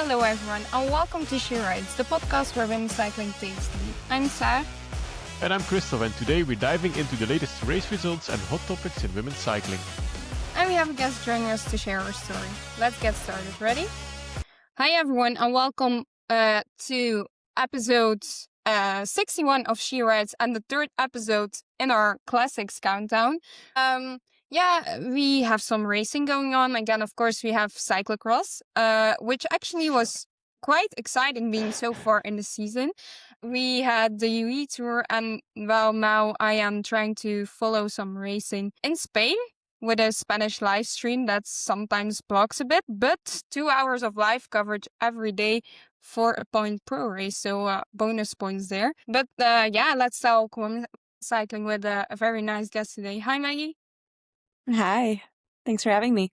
Hello everyone and welcome to She Rides, the podcast where women's cycling takes the lead. I'm Sarah. And I'm Christoph, and today we're diving into the latest race results and hot topics in women's cycling. And we have a guest joining us to share her story. Let's get started. Ready? Hi everyone and welcome to episode 61 of She Rides and the third episode in our classics countdown. We have some racing going on. Again, of course, we have cyclocross, which actually was quite exciting being so far in the season. We had the UAE Tour, and well, now I am trying to follow some racing in Spain with a Spanish live stream that sometimes blocks a bit, but 2 hours of live coverage every day for a point pro race, so bonus points there. But let's talk women's cycling with a very nice guest today. Hi, Maggie. Hi, thanks for having me.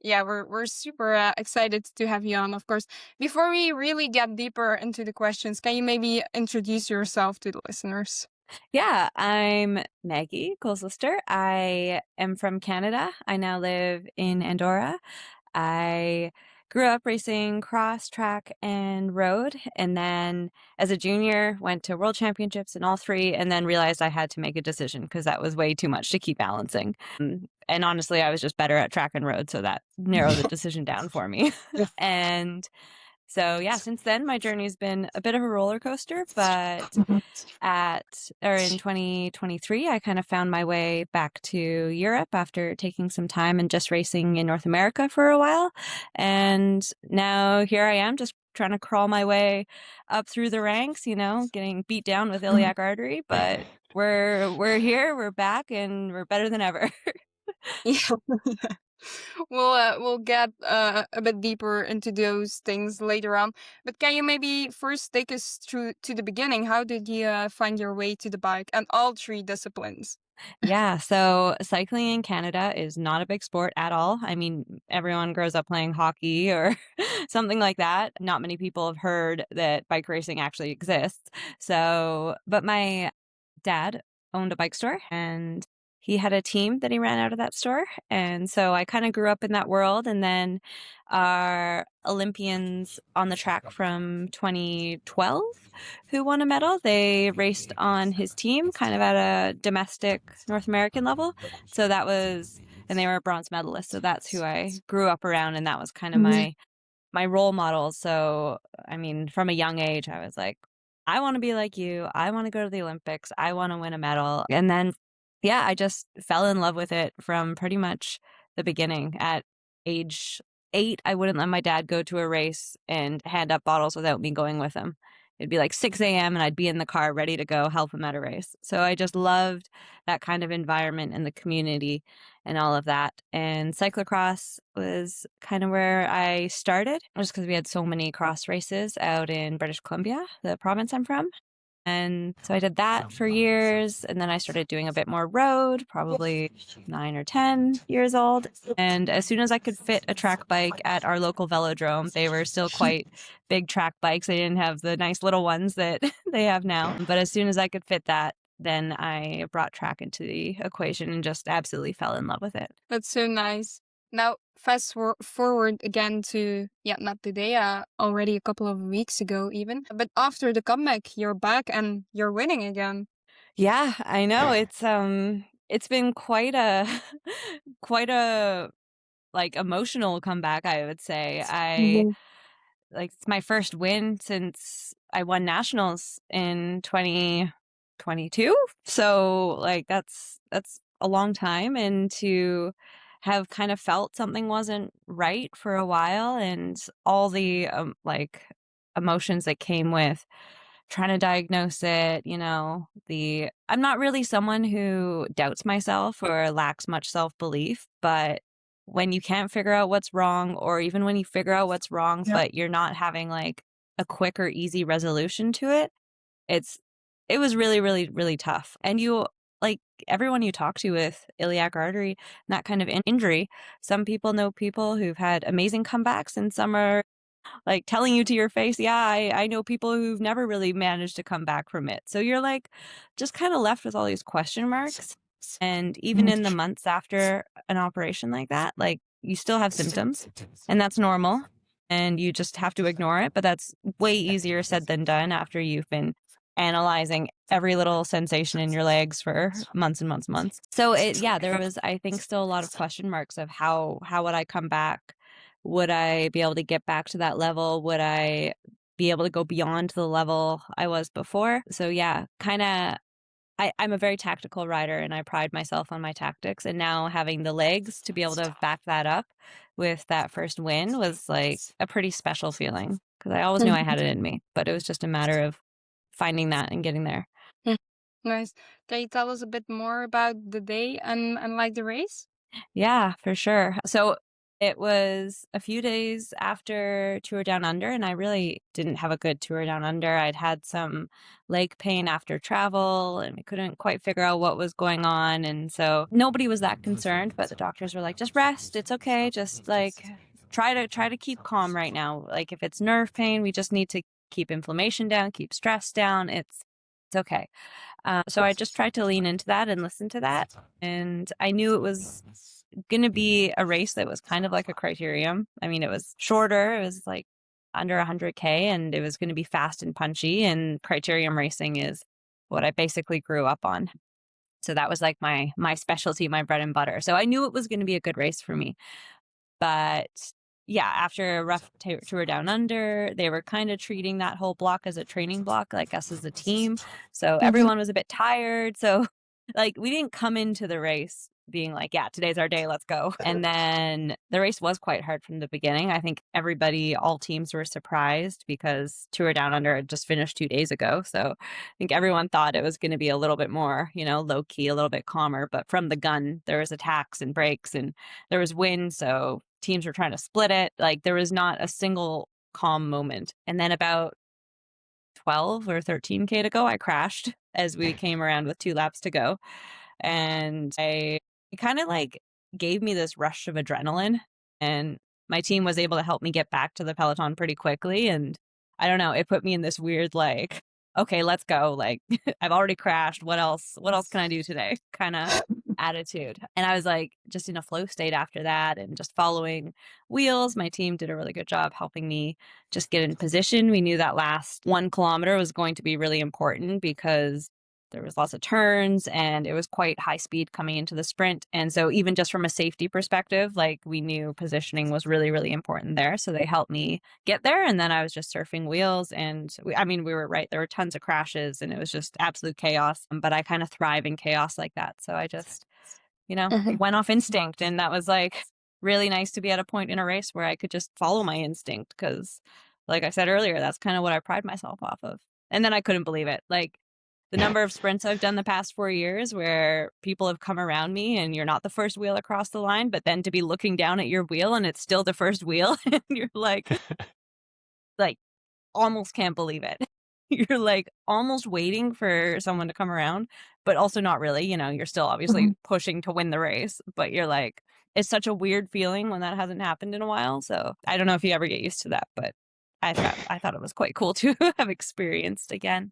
Yeah, we're super excited to have you on, of course. Before we really get deeper into the questions, can you maybe introduce yourself to the listeners? Yeah, I'm Maggie Coles-Lyster. I am from Canada. I now live in Andorra. I grew up racing cross, track, and road, and then as a junior went to world championships in all three, and then realized I had to make a decision because that was way too much to keep balancing. And honestly, I was just better at track and road, so that narrowed the decision down for me. And so, yeah, since then, my journey's been a bit of a roller coaster, but in 2023, I kind of found my way back to Europe after taking some time and just racing in North America for a while. And now here I am just trying to crawl my way up through the ranks, getting beat down with iliac artery, but we're here, we're back, and we're better than ever. Yeah. We'll get a bit deeper into those things later on. But can you maybe first take us through to the beginning? How did you find your way to the bike and all three disciplines? Yeah, so cycling in Canada is not a big sport at all. I mean, everyone grows up playing hockey or something like that. Not many people have heard that bike racing actually exists. But my dad owned a bike store and he had a team that he ran out of that store. And so I kind of grew up in that world. And then our Olympians on the track from 2012 who won a medal, they raced on his team kind of at a domestic North American level. So and they were a bronze medalist. So that's who I grew up around. And that was kind of my role model. So, I mean, from a young age, I was like, I want to be like you. I want to go to the Olympics. I want to win a medal. And then, yeah, I just fell in love with it from pretty much the beginning. At age 8, I wouldn't let my dad go to a race and hand up bottles without me going with him. It'd be like 6 a.m. and I'd be in the car ready to go help him at a race. So I just loved that kind of environment and the community and all of that. And cyclocross was kind of where I started, just because we had so many cross races out in British Columbia, the province I'm from. And so I did that for years, and then I started doing a bit more road, probably 9 or 10 years old. And as soon as I could fit a track bike at our local velodrome, they were still quite big track bikes. They didn't have the nice little ones that they have now. But as soon as I could fit that, then I brought track into the equation and just absolutely fell in love with it. That's so nice. Now, fast forward again to, not today, already a couple of weeks ago even. But after the comeback, you're back and you're winning again. Yeah, I know. It's been quite a like emotional comeback, I would say. It's my first win since I won nationals in 2022. So like that's a long time, and to have kind of felt something wasn't right for a while, and all the emotions that came with trying to diagnose it, I'm not really someone who doubts myself or lacks much self-belief, but when you can't figure out what's wrong, or even when you figure out what's wrong, but you're not having like a quick or easy resolution to it, it was really, really, really tough. And everyone you talk to with iliac artery, that kind of injury, some people know people who've had amazing comebacks, and some are like telling you to your face, I know people who've never really managed to come back from it. So you're like just kind of left with all these question marks. And even in the months after an operation like that, like you still have symptoms, and that's normal. and you just have to ignore it. But that's way easier said than done after you've been analyzing every little sensation in your legs for months and months and months. So there was, I think, still a lot of question marks of how would I come back? Would I be able to get back to that level? Would I be able to go beyond the level I was before? So yeah, kind of I'm a very tactical rider and I pride myself on my tactics. And now having the legs to be able to back that up with that first win was like a pretty special feeling because I always knew I had it in me, but it was just a matter of finding that and getting there. Nice. Can you tell us a bit more about the day and like the race? Yeah, for sure. So it was a few days after Tour Down Under, and I really didn't have a good Tour Down Under. I'd had some leg pain after travel, and we couldn't quite figure out what was going on. And so nobody was that concerned, but the doctors were like, just rest. It's okay. Just like try to keep calm right now. Like if it's nerve pain, we just need to keep inflammation down, keep stress down. It's okay. So I just tried to lean into that and listen to that. And I knew it was going to be a race that was kind of like a criterium. I mean, it was shorter. It was like under 100K and it was going to be fast and punchy. And criterium racing is what I basically grew up on. So that was like my specialty, my bread and butter. So I knew it was going to be a good race for me. But yeah, after a rough tour down under, they were kind of treating that whole block as a training block, like us as a team. So everyone was a bit tired. So like we didn't come into the race being like, yeah, today's our day, let's go. And then the race was quite hard from the beginning. I think all teams were surprised because Tour Down Under had just finished 2 days ago. So I think everyone thought it was going to be a little bit more, low key, a little bit calmer. But from the gun, there was attacks and breaks and there was wind. So teams were trying to split it. Like there was not a single calm moment. And then about 12 or 13K to go, I crashed as we came around with 2 laps to go. And it kind of like gave me this rush of adrenaline. And my team was able to help me get back to the peloton pretty quickly. And I don't know, it put me in this weird, like, okay, let's go. Like I've already crashed. What else can I do today? Kind of attitude. And I was like just in a flow state after that and just following wheels. My team did a really good job helping me just get in position. We knew that last 1 kilometer was going to be really important because there was lots of turns and it was quite high speed coming into the sprint. And so even just from a safety perspective, like we knew positioning was really, really important there. So they helped me get there. And then I was just surfing wheels and we were right. There were tons of crashes and it was just absolute chaos, but I kind of thrive in chaos like that. So I just, went off instinct. And that was like really nice to be at a point in a race where I could just follow my instinct. Cause like I said earlier, that's kind of what I pride myself off of. And then I couldn't believe it. Like, the number of sprints I've done the past 4 years where people have come around me and you're not the first wheel across the line, but then to be looking down at your wheel and it's still the first wheel and you're like almost can't believe it. You're like almost waiting for someone to come around, but also not really, you're still obviously pushing to win the race, but you're like, it's such a weird feeling when that hasn't happened in a while. So I don't know if you ever get used to that, but I thought it was quite cool to have experienced again.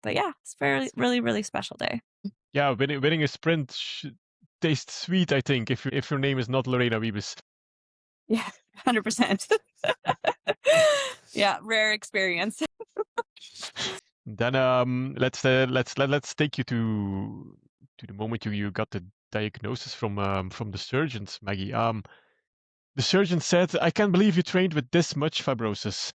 But yeah, it's a really, really, really special day. Yeah, winning a sprint tastes sweet, I think, if your name is not Lorena Wiebes. Yeah, 100%. Yeah, rare experience. Then let's take you to the moment you got the diagnosis from the surgeons, Maggie. The surgeon said, "I can't believe you trained with this much fibrosis."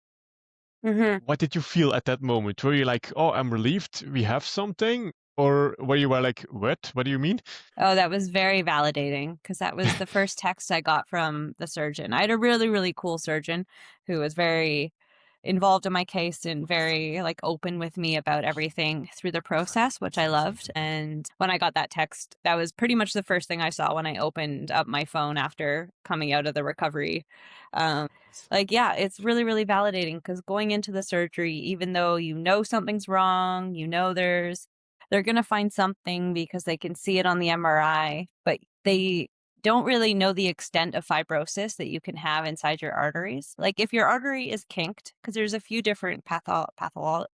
What did you feel at that moment? Were you like, "Oh, I'm relieved, we have something," or were you like, "What? What do you mean?" Oh, that was very validating because that was the first text I got from the surgeon. I had a really, really cool surgeon who was very involved in my case and very like open with me about everything through the process, which I loved. And when I got that text, that was pretty much the first thing I saw when I opened up my phone after coming out of the recovery. It's really, really validating because going into the surgery, even though something's wrong, they're going to find something because they can see it on the MRI, but they don't really know the extent of fibrosis that you can have inside your arteries. Like if your artery is kinked, because there's a few different pathologies.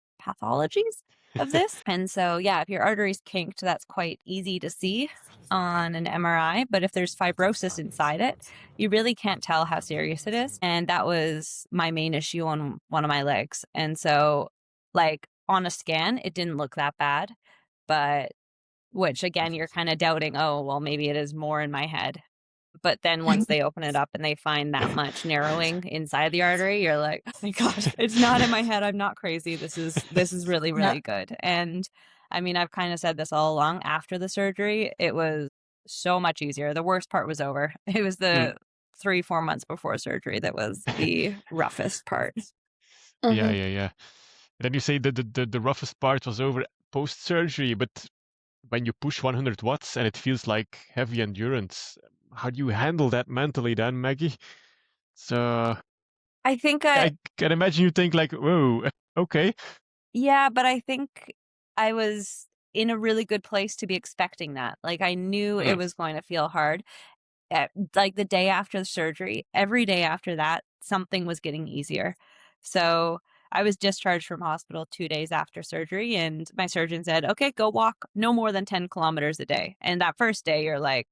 of this. And so, yeah, if your artery's kinked, that's quite easy to see on an MRI. But if there's fibrosis inside it, you really can't tell how serious it is. And that was my main issue on one of my legs. And so, like, on a scan, it didn't look that bad. But which again, you're kind of doubting, oh, well, maybe it is more in my head. But then once they open it up and they find that much narrowing inside the artery, you're like, oh my God, it's not in my head. I'm not crazy. This is really, Yeah. really good. And I mean, I've kind of said this all along. After the surgery, it was so much easier. The worst part was over. It was the 3-4 months before surgery that was the roughest part. Yeah, Mhm. yeah. Then you say that the roughest part was over post-surgery, but when you push 100 watts and it feels like heavy endurance, how do you handle that mentally then, Maggie? So I think I can imagine you think like, whoa, okay. yeah, but I think I was in a really good place to be expecting that. Like I knew it was going to feel hard. Like the day after the surgery, every day after that, something was getting easier. So I was discharged from hospital 2 days after surgery, and my surgeon said, okay, go walk no more than 10 kilometers a day. And that first day, you're like,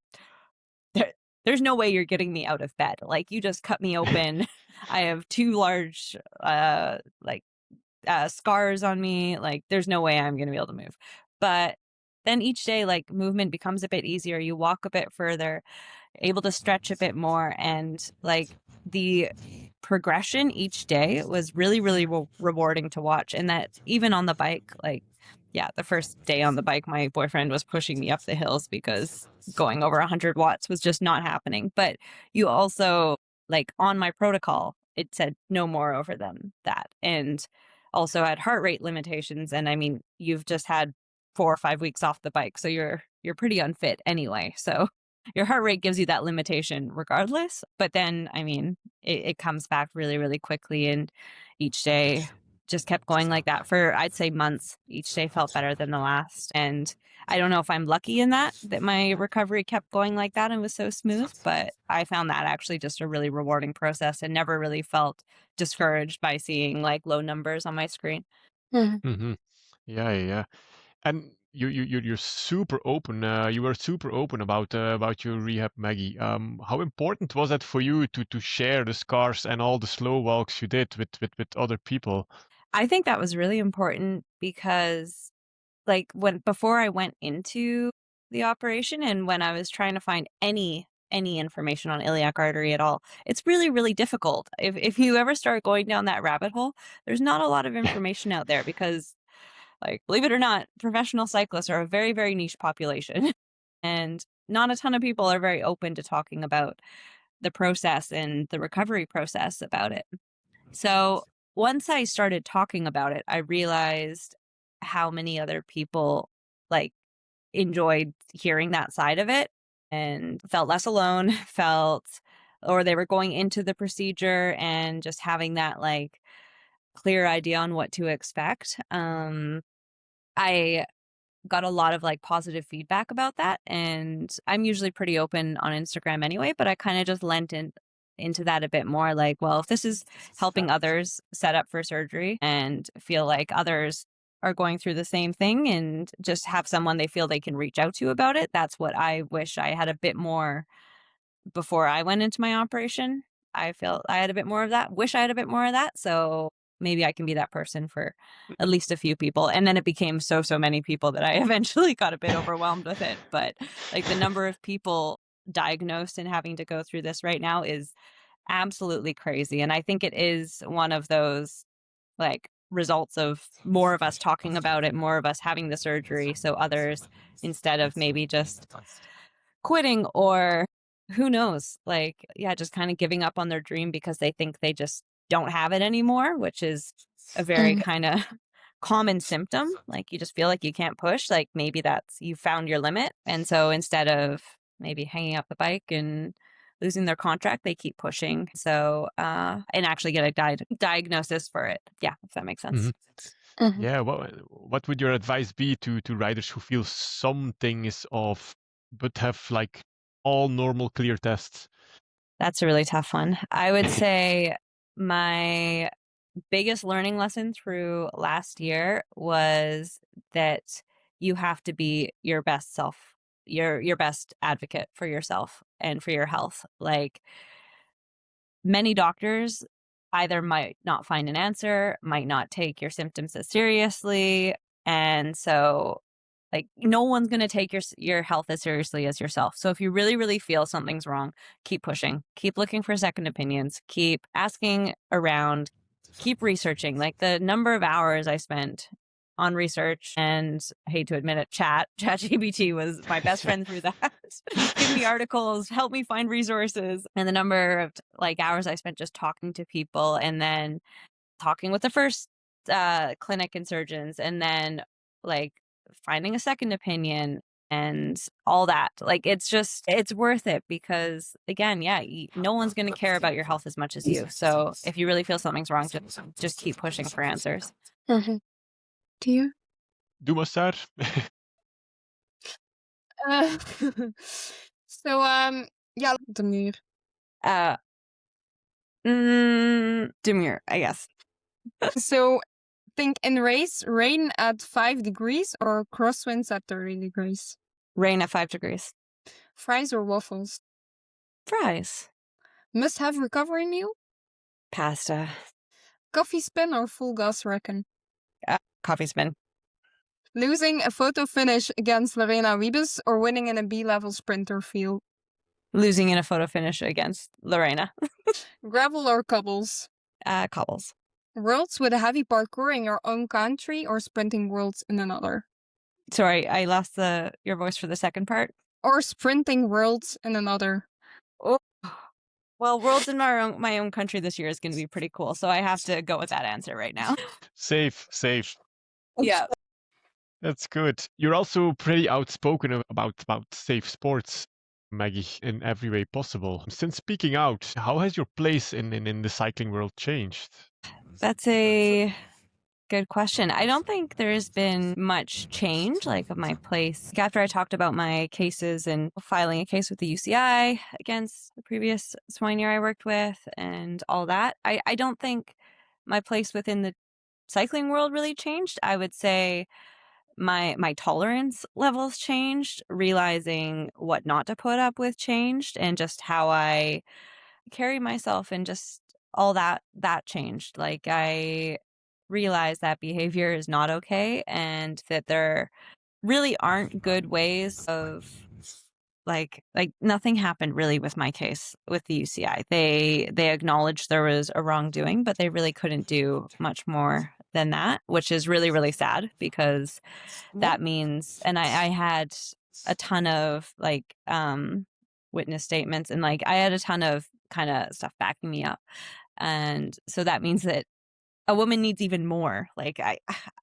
there, there's no way you're getting me out of bed. Like you just cut me open. I have 2 large, like scars on me. Like, there's no way I'm going to be able to move. But then each day, like, movement becomes a bit easier. You walk a bit further, able to stretch a bit more. And like the progression each day was really, really rewarding to watch. And that even on the bike, like, yeah, the first day on the bike, my boyfriend was pushing me up the hills because going over 100 watts was just not happening. But you also, like, on my protocol, it said no more over than that. And also had heart rate limitations. And I mean, you've just had 4 or 5 weeks off the bike, so you're pretty unfit anyway. So your heart rate gives you that limitation regardless. But then, I mean, it comes back really, really quickly. And each day just kept going like that for, I'd say, months. Each day felt better than the last. And I don't know if I'm lucky in that my recovery kept going like that and was so smooth, but I found that actually just a really rewarding process and never really felt discouraged by seeing like low numbers on my screen. Mhm. Hmm. Yeah. And you're super open. You were super open about your rehab, Maggie. How important was that for you to share the scars and all the slow walks you did with other people? I think that was really important because like when before I went into the operation and when I was trying to find any information on iliac artery at all, it's really, really difficult. If you ever start going down that rabbit hole, there's not a lot of information out there because, like, believe it or not, professional cyclists are a very, very niche population. And not a ton of people are very open to talking about the process and the recovery process about it. So once I started talking about it, I realized how many other people like enjoyed hearing that side of it and felt less alone, felt, or they were going into the procedure and just having that like clear idea on what to expect. I got a lot of like positive feedback about that. And I'm usually pretty open on Instagram anyway, but I kind of just lent into that a bit more. Like, well, if this is helping others set up for surgery and feel like others are going through the same thing and just have someone they feel they can reach out to about it, that's what I wish I had a bit more before I went into my operation. I felt I had a bit more of that. Wish I had a bit more of that. So maybe I can be that person for at least a few people. And then it became so many people that I eventually got a bit overwhelmed with it. But like the number of people diagnosed and having to go through this right now is absolutely crazy. And I think it is one of those like results of more of us talking about it, more of us having the surgery. So others, instead of maybe just quitting or who knows, like, yeah, just kind of giving up on their dream because they think they just don't have it anymore, which is a very Mhm. kind of common symptom. Like you just feel like you can't push, like maybe that's you found your limit. And so instead of maybe hanging up the bike and losing their contract, they keep pushing. So and actually get a diagnosis for it. Yeah, if that makes sense. Hmm. Mhm. Yeah, what would your advice be to riders who feel something is off, but have like all normal clear tests? That's a really tough one. I would say my biggest learning lesson through last year was that you have to be your best self, your best advocate for yourself and for your health. Like, many doctors either might not find an answer, might not take your symptoms as seriously, and so like no one's going to take your health as seriously as yourself. So if you really really feel something's wrong, keep pushing. Keep looking for second opinions. Keep asking around. Keep researching. Like the number of hours I spent on research, and I hate to admit it, ChatGPT was my best friend through that. Give me articles, help me find resources. And the number of like hours I spent just talking to people, and then talking with the first clinic and surgeons, and then like finding a second opinion and all that. Like it's worth it because again, yeah, no one's going to care about your health as much as you. So if you really feel something's wrong, just keep pushing for answers. Do you? Doe maar, Saar. So, yeah, Demure. Demure, I guess. So, think in race, rain at 5 degrees or crosswinds at 30 degrees? Rain at 5 degrees. Fries or waffles? Fries. Must have recovery meal? Pasta. Coffee spin or full gas reckon? Coffee spin. Losing a photo finish against Lorena Wiebes or winning in a B-level sprinter field? Losing in a photo finish against Lorena. Gravel or cobbles? Cobbles. Worlds with a heavy parkour in your own country or sprinting worlds in another? Sorry, I lost your voice for the second part. Or sprinting worlds in another? Oh. Well, worlds in my own country this year is going to be pretty cool, so I have to go with that answer right now. Safe. Yeah. That's good. You're also pretty outspoken about safe sports, Maggie, in every way possible. Since speaking out, how has your place in the cycling world changed? That's a good question. I don't think there's been much change, like, of my place. After I talked about my cases and filing a case with the UCI against the previous swine year I worked with and all that, I don't think my place within the cycling world really changed. I would say my tolerance levels changed, realizing what not to put up with changed, and just how I carry myself and just all that changed. Like I realized that behavior is not okay and that there really aren't good ways of like nothing happened really with my case with the UCI. They acknowledged there was a wrongdoing, but they really couldn't do much more than that, which is really, really sad because that means, and I had a ton of like witness statements and like I had a ton of kind of stuff backing me up. And so that means that a woman needs even more. Like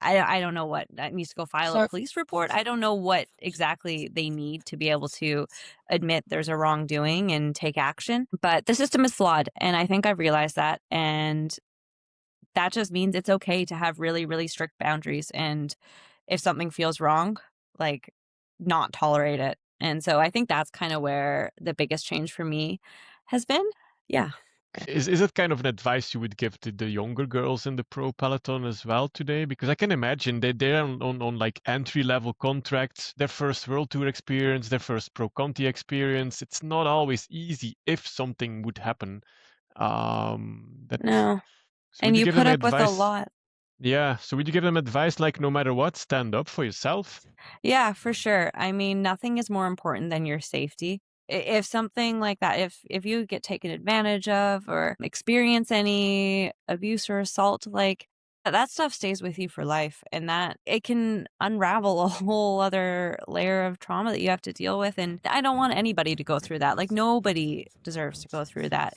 I don't know what that needs to go file a police report. I don't know what exactly they need to be able to admit there's a wrongdoing and take action. But the system is flawed, and I think I've realized that. And that just means it's okay to have really, really strict boundaries. And if something feels wrong, like not tolerate it. And so I think that's kind of where the biggest change for me has been. Yeah. Is it kind of an advice you would give to the younger girls in the pro peloton as well today? Because I can imagine they're on like entry level contracts, their first World Tour experience, their first Pro Conti experience. It's not always easy if something would happen. No. So and you give put them up with a advice? lot. Yeah. So would you give them advice like no matter what, stand up for yourself? Yeah, for sure. I mean, nothing is more important than your safety. If something like that, if you get taken advantage of or experience any abuse or assault, like that stuff stays with you for life, and that it can unravel a whole other layer of trauma that you have to deal with. And I don't want anybody to go through that. Like nobody deserves to go through that.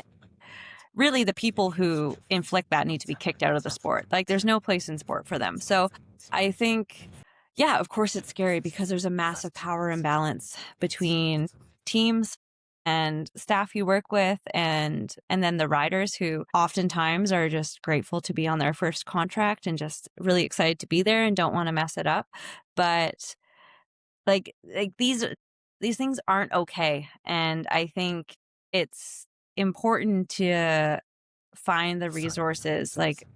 Really, the people who inflict that need to be kicked out of the sport. Like there's no place in sport for them. So I think, yeah, of course it's scary because there's a massive power imbalance between teams and staff you work with and then the riders who oftentimes are just grateful to be on their first contract and just really excited to be there and don't want to mess it up. But like these things aren't okay. And I think it's important to find the resources like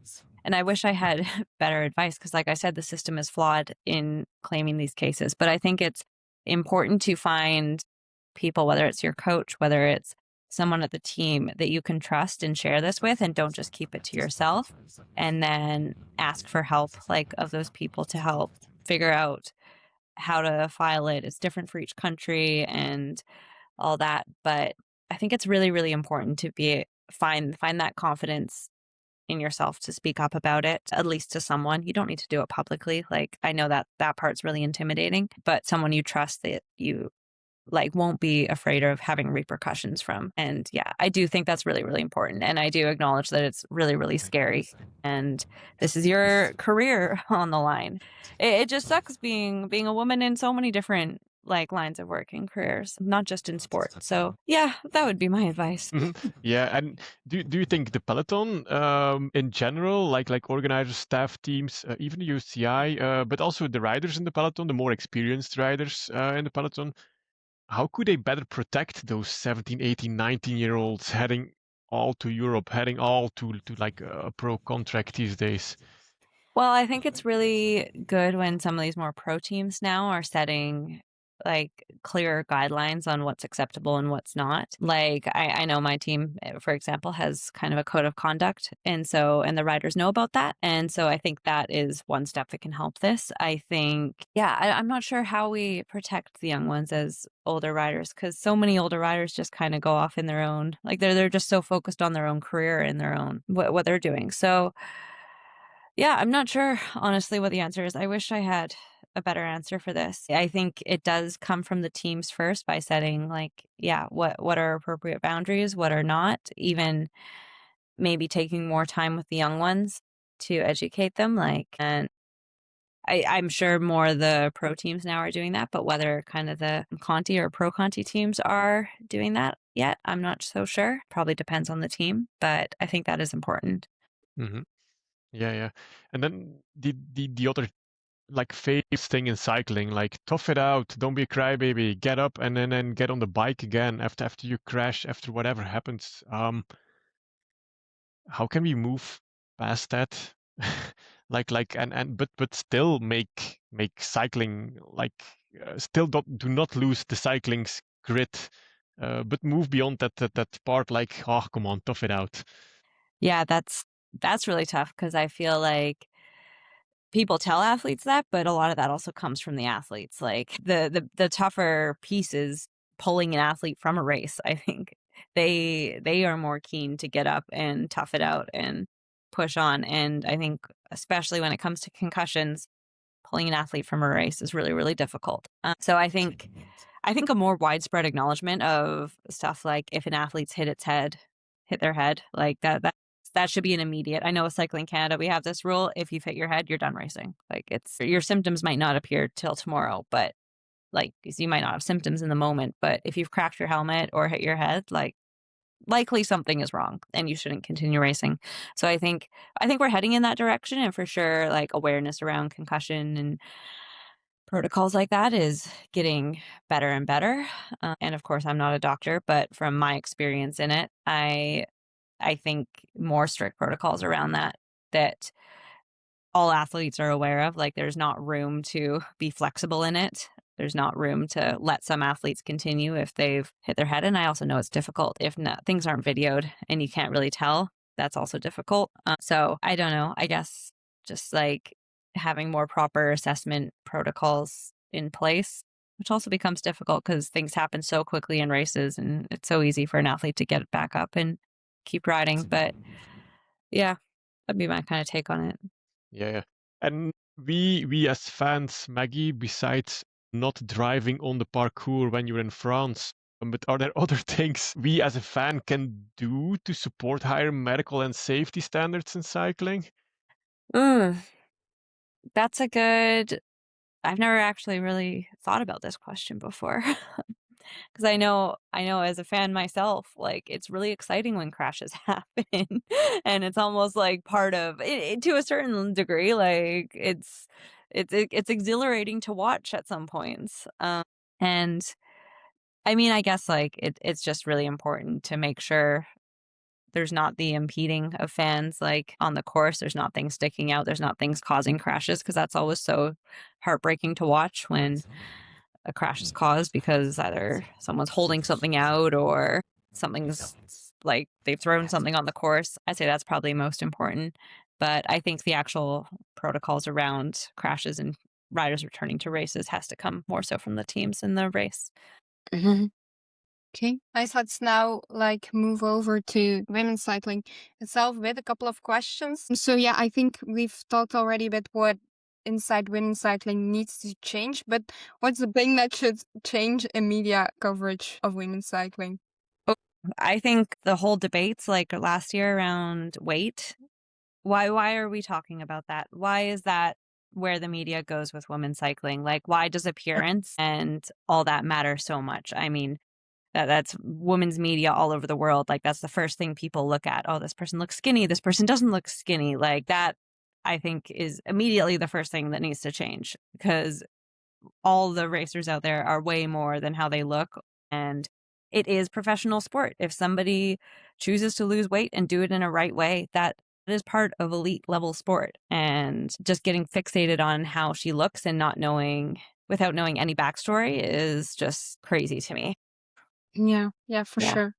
And I wish I had better advice because, like I said, the system is flawed in claiming these cases. But I think it's important to find people, whether it's your coach, whether it's someone at the team that you can trust and share this with, and don't just keep it to yourself. And then ask for help, like of those people to help figure out how to file it. It's different for each country and all that. But I think it's really, really important to find that confidence in yourself to speak up about it, at least to someone. You don't need to do it publicly. Like, I know that that part's really intimidating, but someone you trust that you like won't be afraid of having repercussions from. And yeah, I do think that's really, really important. And I do acknowledge that it's really, really scary. And this is your career on the line. It just sucks being a woman in so many different like lines of work and careers, not just in sport. So yeah, that would be my advice. Yeah, and do you think the peloton in general, like organizers, staff teams, even the UCI, but also the riders in the peloton, the more experienced riders in the peloton, how could they better protect those 17, 18, 19-year-olds heading all to Europe, heading all to like a pro contract these days? Well, I think it's really good when some of these more pro teams now are setting like clearer guidelines on what's acceptable and what's not. Like I know my team, for example, has kind of a code of conduct. And the riders know about that. And so I think that is one step that can help this. I think, yeah, I'm not sure how we protect the young ones as older riders because so many older riders just kind of go off in their own, like they're just so focused on their own career and their own, what they're doing. So, yeah, I'm not sure, honestly, what the answer is. I wish I had a better answer for this. I think it does come from the teams first by setting like, yeah, what are appropriate boundaries, what are not, even maybe taking more time with the young ones to educate them. Like, and I'm sure more of the pro teams now are doing that, but whether kind of the Conti or pro Conti teams are doing that yet, I'm not so sure. Probably depends on the team, but I think that is important. Hmm. Yeah, yeah. And then the other like famous thing in cycling, like tough it out, don't be a crybaby, get up and then get on the bike again after you crash, after whatever happens. How can we move past that? Like and but still make cycling like still do not lose the cycling's grit, but move beyond that part. Like, oh, come on, tough it out. Yeah, that's really tough because I feel like people tell athletes that, but a lot of that also comes from the athletes. Like the tougher piece is pulling an athlete from a race. I think they are more keen to get up and tough it out and push on. And I think especially when it comes to concussions, pulling an athlete from a race is really, really difficult. So I think a more widespread acknowledgement of stuff like if an athlete's hit their head, like that should be an immediate. I know with Cycling Canada, we have this rule: if you've hit your head, you're done racing. Like it's your symptoms might not appear till tomorrow, but like you might not have symptoms in the moment, but if you've cracked your helmet or hit your head, like likely something is wrong and you shouldn't continue racing. So I think we're heading in that direction, and for sure, like awareness around concussion and protocols like that is getting better and better. And of course, I'm not a doctor, but from my experience in it, I think more strict protocols around that all athletes are aware of. Like there's not room to be flexible in it. There's not room to let some athletes continue if they've hit their head. And I also know it's difficult if not, things aren't videoed and you can't really tell. That's also difficult. So I don't know. I guess just like having more proper assessment protocols in place, which also becomes difficult because things happen so quickly in races and it's so easy for an athlete to get back up and keep riding. But yeah, that'd be my kind of take on it. Yeah. And we as fans, Maggie, besides not driving on the parkour when you're in France, but are there other things we as a fan can do to support higher medical and safety standards in cycling? Mm, that's a good. I've never actually really thought about this question before. Because I know as a fan myself, like it's really exciting when crashes happen, and it's almost like part of it, to a certain degree. Like it's exhilarating to watch at some points. And I mean, I guess like it's just really important to make sure there's not the impeding of fans like on the course. There's not things sticking out. There's not things causing crashes, because that's always so heartbreaking to watch when a crash is caused because either someone's holding something out or something's like they've thrown something on the course. I'd say that's probably most important. But I think the actual protocols around crashes and riders returning to races has to come more so from the teams in the race. Okay, nice. Let's now move over to women's cycling itself with a couple of questions. So yeah, I think we've talked already about what inside women's cycling needs to change, but what's the thing that should change in media coverage of women's cycling? I think the whole debates like last year around weight, why are we talking about that? Why is that where the media goes with women's cycling? Like, why does appearance and all that matter so much? I mean, that's women's media all over the world. Like, that's the first thing people look at. Oh, this person looks skinny. This person doesn't look skinny. Like that, I think, is immediately the first thing that needs to change, because all the racers out there are way more than how they look. And it is professional sport. If somebody chooses to lose weight and do it in a right way, that is part of elite level sport. And just getting fixated on how she looks and without knowing any backstory is just crazy to me. Yeah, for Yeah. sure.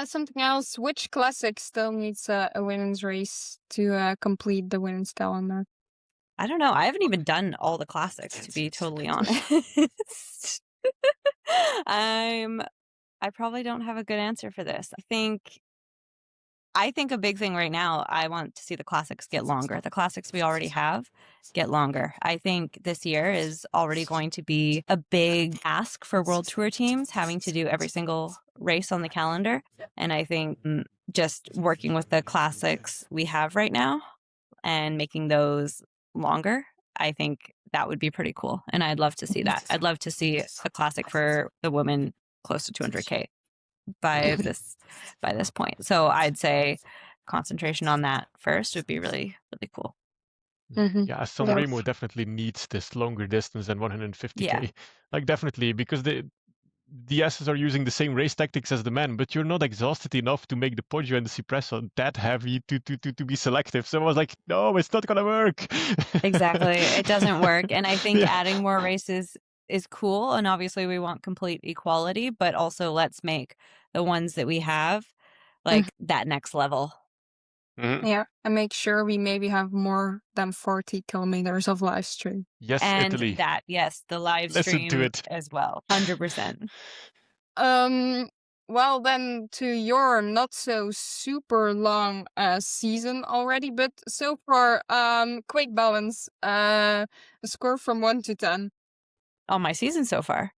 Something else. Which classic still needs a women's race to complete the women's calendar? I don't know. I haven't even done all the classics, to be totally honest. I probably don't have a good answer for this. I think a big thing right now, I want to see the classics get longer. The classics we already have get longer. I think this year is already going to be a big ask for World Tour teams, having to do every single race on the calendar. And I think just working with the classics we have right now and making those longer, I think that would be pretty cool. And I'd love to see that. I'd love to see a classic for the women close to 200K by this point. So I'd say concentration on that first would be really, really cool. Yeah, Sanremo definitely needs this longer distance than 150K. Yeah. Like definitely, because the S's are using the same race tactics as the men, but you're not exhausted enough to make the Poggio and the Cipressa that heavy to be selective. So I was like, no, it's not gonna work. Exactly. It doesn't work. And I think Yeah. adding more races is cool. And obviously we want complete equality, but also let's make the ones that we have like that next level. Yeah, and make sure we maybe have more than 40 kilometers of live stream. Yes, And Italy. that, yes, the live Listen stream to it. as well. 100%. Well, then to your not so super long season already, but so far, quick balance, a score from 1 to 10. On my season so far,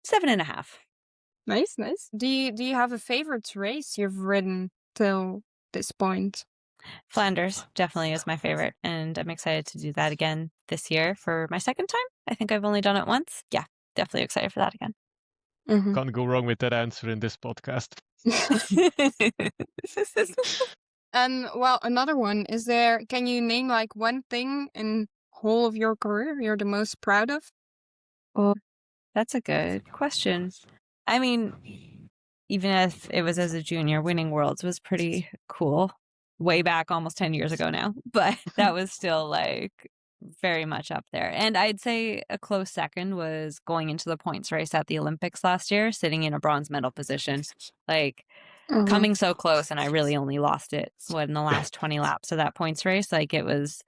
7.5. Nice. Do you have a favorite race you've ridden till this point? Flanders definitely is my favorite, and I'm excited to do that again this year for my second time. I think I've only done it once. Yeah, definitely excited for that again. Can't go wrong with that answer in this podcast. And well, another one is can you name one thing in whole of your career you're the most proud of? Oh, that's a good question. I mean, even if it was as a junior, winning Worlds was pretty cool. Way back almost 10 years ago now, but that was still very much up there. And I'd say a close second was going into the points race at the Olympics last year, sitting in a bronze medal position, coming so close, and I really only lost it in the last 20 laps of that points race. It was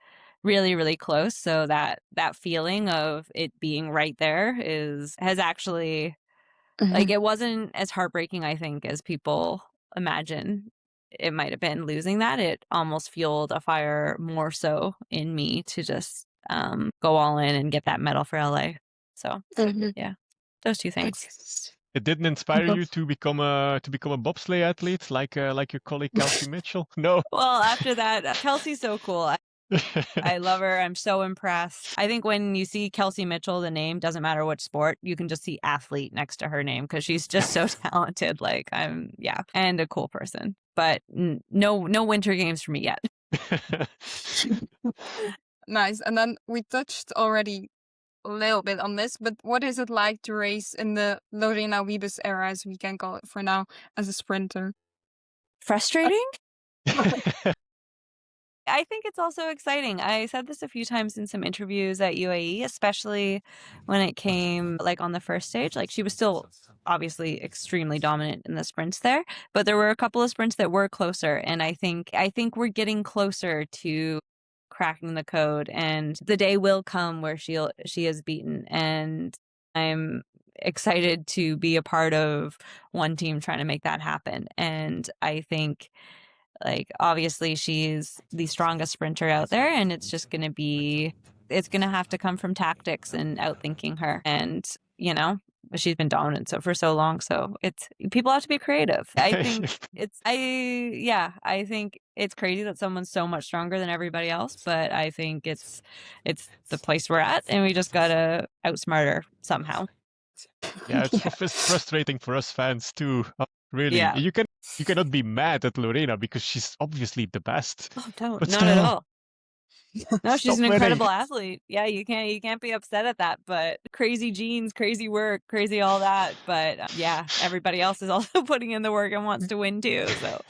really, really close. So that feeling of it being right there has actually it wasn't as heartbreaking, I think, as people imagine it might have been losing that. It almost fueled a fire more so in me to just go all in and get that medal for LA. So yeah, those two things. It didn't inspire you to become a bobsleigh athlete like your colleague Kelsey Mitchell? No. Well, after that, Kelsey's so cool. I love her. I'm so impressed. I think when you see Kelsey Mitchell, the name doesn't matter which sport, you can just see athlete next to her name because she's just so talented. And a cool person. But no winter games for me yet. Nice. And then we touched already a little bit on this, but what is it like to race in the Lorena Wiebes era, as we can call it for now, as a sprinter? Frustrating? I think it's also exciting. I said this a few times in some interviews at UAE, especially when it came like on the first stage. Like she was still obviously extremely dominant in the sprints there, but there were a couple of sprints that were closer, and I think we're getting closer to cracking the code, and the day will come where she is beaten, and I'm excited to be a part of one team trying to make that happen. And I think like obviously she's the strongest sprinter out there, and it's going to have to come from tactics and outthinking her. And, she's been dominant for so long, so it's people have to be creative. I think I think it's crazy that someone's so much stronger than everybody else, but I think it's the place we're at, and we just got to outsmart her somehow. Yeah, it's frustrating for us fans too. Really, Yeah. you cannot be mad at Lorena because she's obviously the best. Oh, no, But not at still, all. No, she's stop an winning. incredible athlete. Yeah, you can't be upset at that. But crazy genes, crazy work, crazy all that. But yeah, everybody else is also putting in the work and wants to win too. So,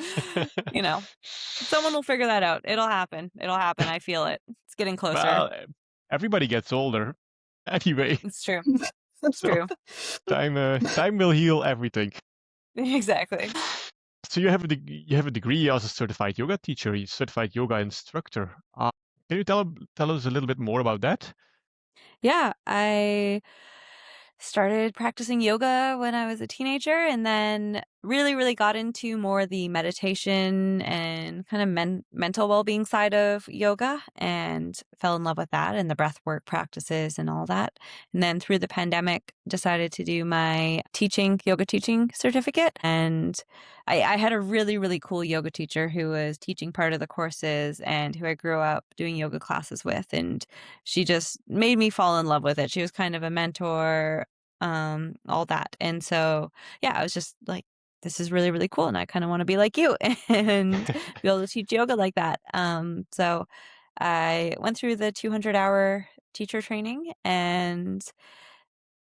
someone will figure that out. It'll happen. I feel it. It's getting closer. Well, everybody gets older anyway. It's true. It's So true. time will heal everything. Exactly. So you have a degree as a certified yoga teacher, a certified yoga instructor. Can you tell us a little bit more about that? Yeah, I started practicing yoga when I was a teenager, and then really, really got into more the meditation and kind of mental well-being side of yoga, and fell in love with that and the breath work practices and all that. And then through the pandemic, decided to do my yoga teaching certificate. And I had a really, really cool yoga teacher who was teaching part of the courses and who I grew up doing yoga classes with. And she just made me fall in love with it. She was kind of a mentor, all that. And so, yeah, I was just like, this is really, really cool. And I kind of want to be like you and be able to teach yoga like that. So I went through the 200-hour teacher training, and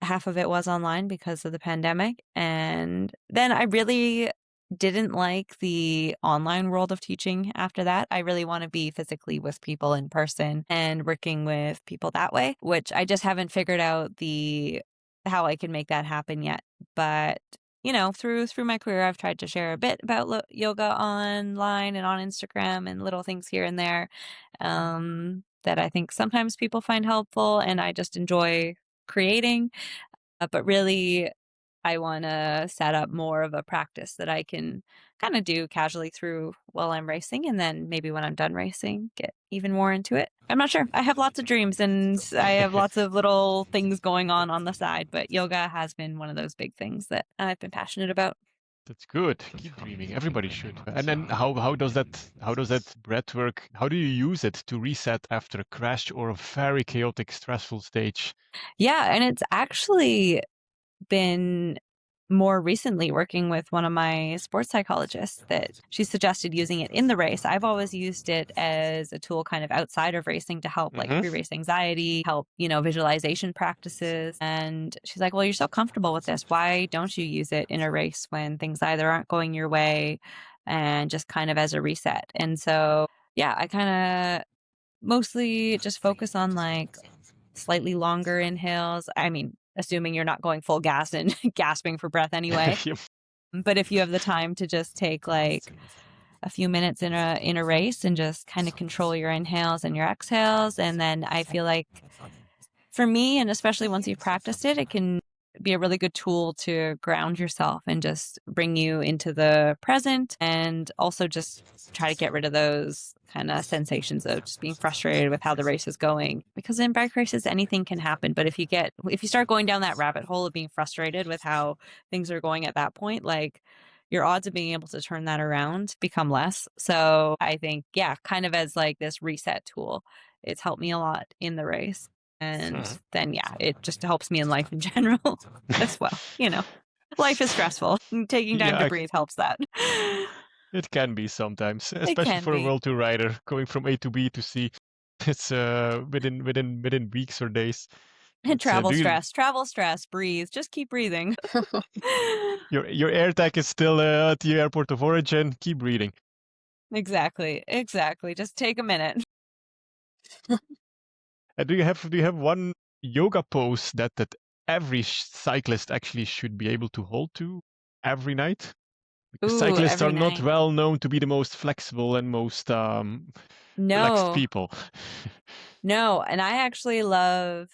half of it was online because of the pandemic. And then I really didn't like the online world of teaching after that. I really want to be physically with people in person and working with people that way, which I just haven't figured out how I can make that happen yet. But through my career, I've tried to share a bit about yoga online and on Instagram and little things here and there, that I think sometimes people find helpful, and I just enjoy creating. But really, I want to set up more of a practice that I can kind of do casually through while I'm racing, and then maybe when I'm done racing, get even more into it. I'm not sure. I have lots of dreams, and I have lots of little things going on the side, but yoga has been one of those big things that I've been passionate about. That's good. Keep dreaming. Everybody should. And then how does that breath work? How do you use it to reset after a crash or a very chaotic, stressful stage? Yeah, and it's actually been more recently working with one of my sports psychologists that she suggested using it in the race. I've always used it as a tool kind of outside of racing to help like pre-race anxiety, help, visualization practices. And she's like, well, you're so comfortable with this. Why don't you use it in a race when things either aren't going your way, and just kind of as a reset? And so, yeah, I kind of mostly just focus on like slightly longer inhales. I mean, assuming you're not going full gas and gasping for breath anyway. Yep. But if you have the time to just take like a few minutes in a race and just kind of control your inhales and your exhales, and then I feel like for me, and especially once you've practiced it, it can be a really good tool to ground yourself and just bring you into the present, and also just try to get rid of those kind of sensations of just being frustrated with how the race is going. Because in bike races, anything can happen. But if you start going down that rabbit hole of being frustrated with how things are going at that point, like your odds of being able to turn that around become less. So I think, yeah, kind of as like this reset tool, it's helped me a lot in the race. And then, yeah, it just helps me in life in general as well. Life is stressful. Taking time to breathe helps that. It can be sometimes, especially for a be. World Tour rider going from A to B to C. It's within weeks or days. Travel do you, stress, breathe, just keep breathing. your air tag is still at the airport of origin. Keep breathing. Exactly. Just take a minute. Do you have one yoga pose that every cyclist actually should be able to hold to every night? Because Ooh, cyclists are every not night. well known to be the most flexible and most relaxed No, people. no. And I actually love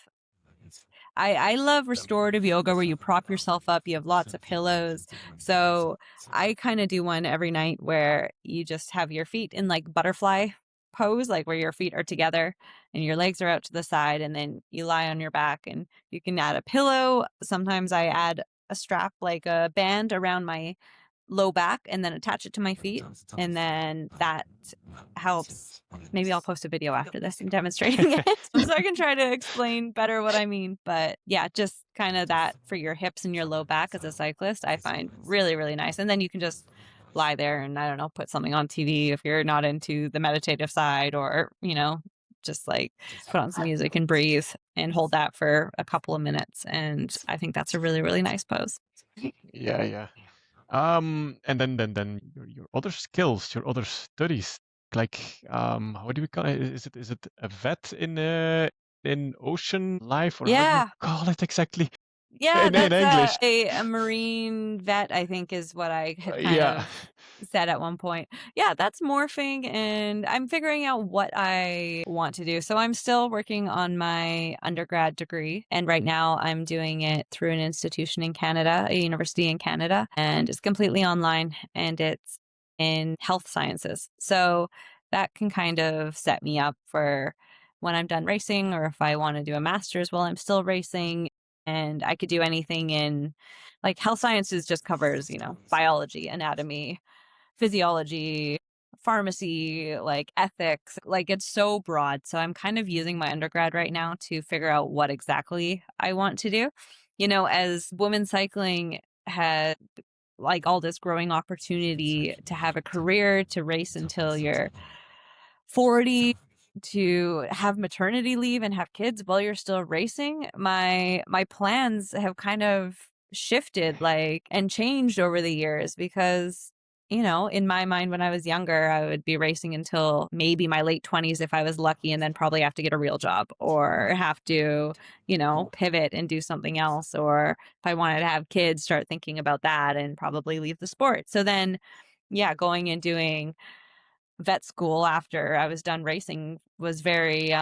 I love restorative yoga where you prop yourself up, you have lots of pillows. So I kind of do one every night where you just have your feet in like butterfly pose, like where your feet are together and your legs are out to the side, and then you lie on your back and you can add a pillow. Sometimes I add a strap, like a band around my low back, and then attach it to my feet. And then that helps. Maybe I'll post a video after this and demonstrating it so I can try to explain better what I mean. But yeah, just kind of that for your hips and your low back as a cyclist, I find really, really nice. And then you can just lie there and, I don't know, put something on TV if you're not into the meditative side, or, just like put on some music and breathe and hold that for a couple of minutes. And I think that's a really, really nice pose. Yeah. And then your other skills, your other studies, like how do we call it? Is it a vet in ocean life, or how do you Yeah. call it exactly Yeah, in that's English? a marine vet, I think is what I had kind Yeah. of said at one point. Yeah, that's morphing, and I'm figuring out what I want to do. So I'm still working on my undergrad degree, and right now I'm doing it through an institution in Canada, a university in Canada, and it's completely online, and it's in health sciences. So that can kind of set me up for when I'm done racing, or if I want to do a master's while I'm still racing. And I could do anything in, like, health sciences just covers, biology, anatomy, physiology, pharmacy, like ethics, like it's so broad. So I'm kind of using my undergrad right now to figure out what exactly I want to do. As women cycling had like all this growing opportunity to have a career, to race until you're 40, to have maternity leave and have kids while you're still racing, my plans have kind of shifted, like, and changed over the years because, in my mind when I was younger, I would be racing until maybe my late 20s if I was lucky, and then probably have to get a real job or have to, pivot and do something else, or if I wanted to have kids, start thinking about that and probably leave the sport. So then, yeah, going and doing vet school after I was done racing was very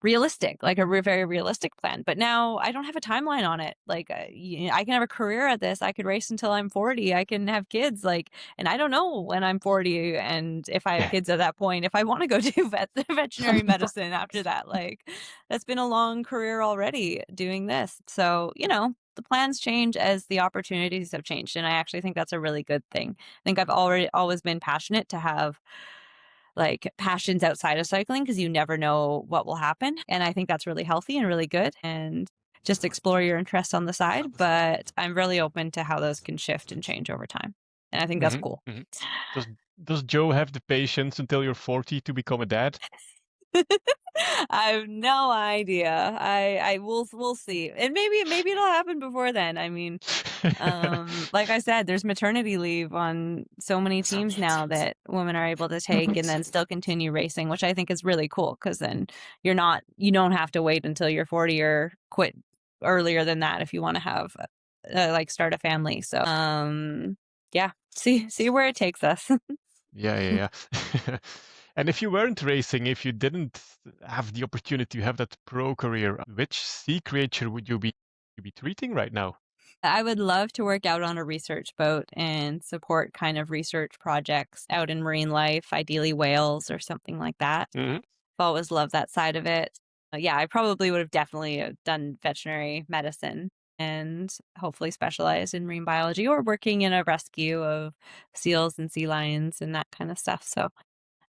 realistic, like a very realistic plan. But now I don't have a timeline on it. Like, I can have a career at this. I could race until I'm 40. I can have kids. Like, and I don't know when I'm 40 and if I have kids at that point, if I want to go do veterinary medicine after that. Like, that's been a long career already doing this. So, the plans change as the opportunities have changed. And I actually think that's a really good thing. I think I've always been passionate to have like passions outside of cycling because you never know what will happen. And I think that's really healthy and really good. And just explore your interests on the side. But I'm really open to how those can shift and change over time. And I think that's cool. Does does Joe have the patience until you're 40 to become a dad? I have no idea. I we'll see. And maybe it'll happen before then. I mean, like I said, there's maternity leave on so many teams now that women are able to take and then still continue racing, which I think is really cool because then you don't have to wait until you're 40 or quit earlier than that if you want to have like start a family. So yeah, see where it takes us. Yeah. And if you weren't racing, if you didn't have the opportunity to have that pro career, which sea creature would you be treating right now? I would love to work out on a research boat and support kind of research projects out in marine life, ideally whales or something like that. hmm I've always loved that side of it. Yeah, I probably would have definitely done veterinary medicine and hopefully specialized in marine biology or working in a rescue of seals and sea lions and that kind of stuff. So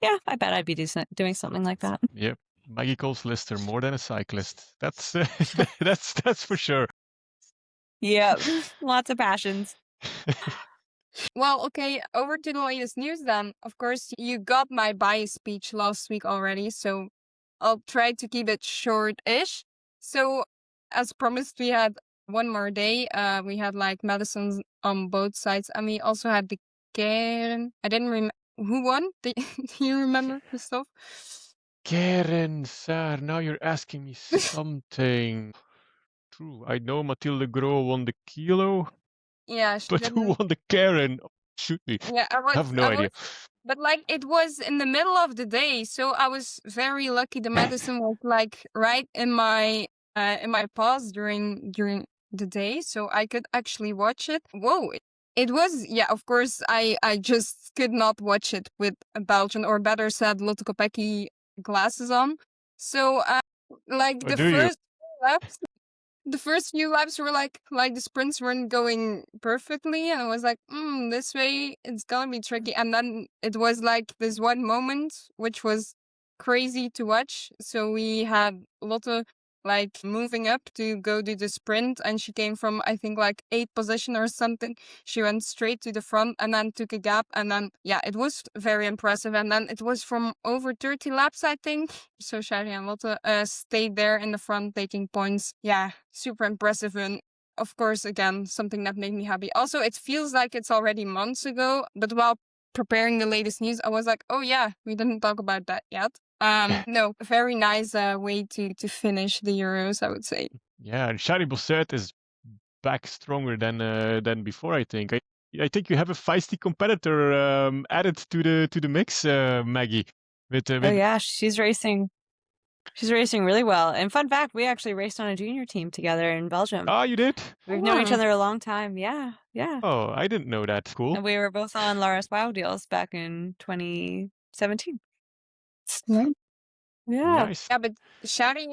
yeah, I bet I'd be doing something like that. Yep. Maggie Coles-Lyster, more than a cyclist. That's that's for sure. Yeah, lots of passions. Well, okay, over to the latest news then. Of course, you got my bias speech last week already, so I'll try to keep it short-ish. So as promised, we had one more day. We had like medicines on both sides, and we also had the Keren. I didn't remember who won. Do you remember, Christoph? Karen, sir, now you're asking me something. True, I know Mathilde Gros won the kilo, Yeah, she but who didn't. won the Karen? Oh, shoot me. Yeah, I have no idea. But like it was in the middle of the day, so I was very lucky. The medicine was like right in my pause during the day, so I could actually watch it. Whoa, it was, yeah. Of course, I just could not watch it with a Belgian, or better said, Lotte Kopecky glasses on. So like Or the do you? first laps. The first few laps were like the sprints weren't going perfectly, and I was like, this way it's gonna be tricky. And then it was like this one moment which was crazy to watch. So we had Lotte like moving up to go do the sprint, and she came from, I think, like 8th position or something. She went straight to the front and then took a gap, and then yeah, it was very impressive. And then it was from over 30 laps, I think. So Shari and Lotte stayed there in the front taking points. Yeah, super impressive. And of course, again, something that made me happy. Also, it feels like it's already months ago, but while preparing the latest news, I was like, oh yeah, we didn't talk about that yet. No, very nice way to finish the Euros, I would say. Yeah, and Shari Bosset is back stronger than before, I think. I think you have a feisty competitor added to the mix, Maggie. Oh yeah, she's racing really well. And fun fact, we actually raced on a junior team together in Belgium. Oh, you did? We've known each other a long time. Yeah. Oh, I didn't know that. Cool. And we were both on Lara's Wow deals back in 2017. Right. Yeah. Nice. Yeah, but Shari